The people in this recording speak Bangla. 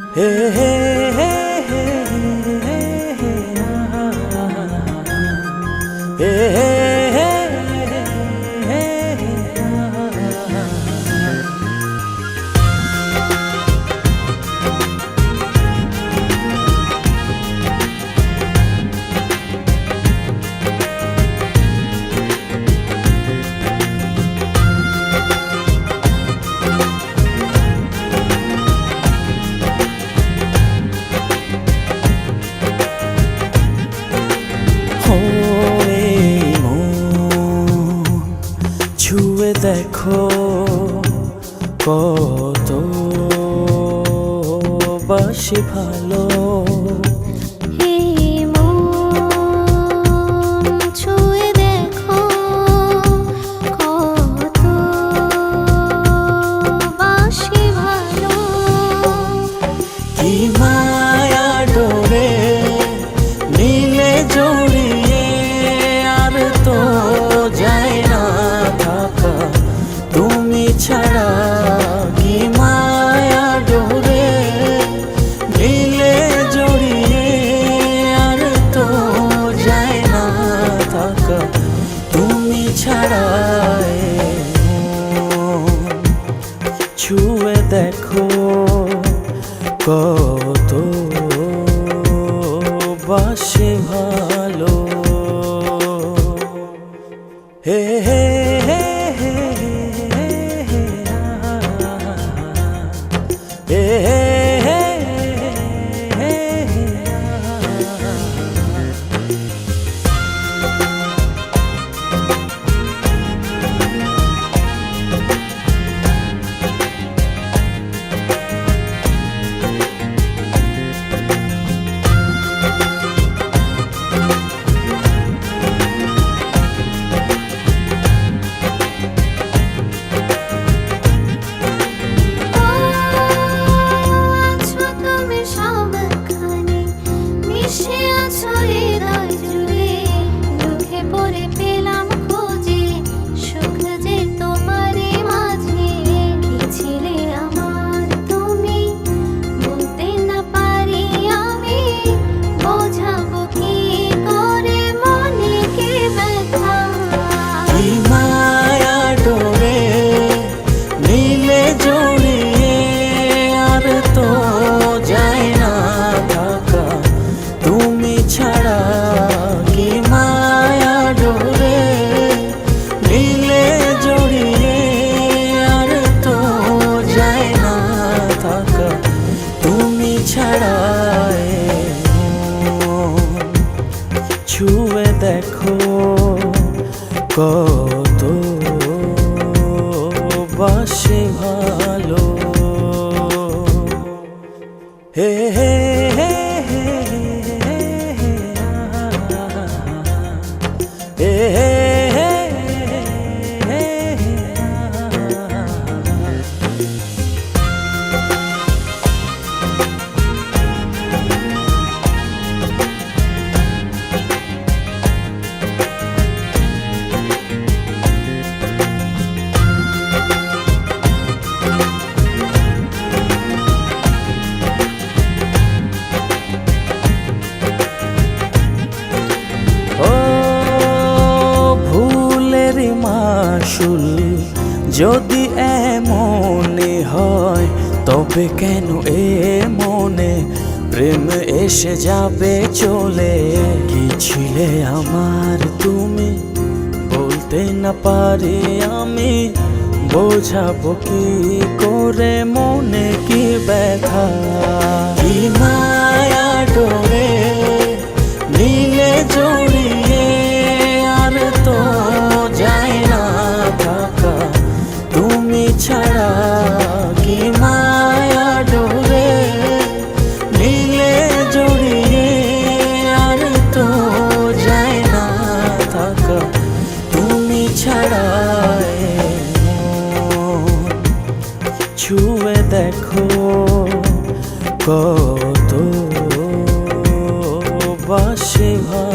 হে হে হে হে হে হে ছুঁয়ে দেখো কত বাসি ভালো ছুঁয়ে দেখো কত বাসি ভালো কি মায়া ডোরে নীলে জড়িয়ে আর তো যায় না থাকা তুমি ছাড়া কি মায়া ডোরে নীলে জড়িয়ে আর তো যায় না থাকা তুমি ছাড়া ছুঁয়ে দেখো কত বাসি ভালো হে হে হে হে হে হে ছাড়া কি মায়া ডোরে নীলে জড়িয়ে আর তো যায় না থাকা তুমি ছাড়া ছুঁয়ে দেখো কত বাসি ভালো হে হে হে মাসুল যদি এমনই হয় তবে কেন মনে প্রেম এসে যাবে চলে কি ছিলে আমার তুমি বলতে না পারি আমি বোঝাবো কি করে মনে কি ব্যথা কি মায়া ডোরে নীলে জড়িয়ে আর তো যায় না থাকা তুমি ছাড়া কি মায়া ডোরে নীলে জড়িয়ে আর তো যায় না থাকা তুমি ছাড়া ছুঁয়ে দেখো কত বাসি ভালো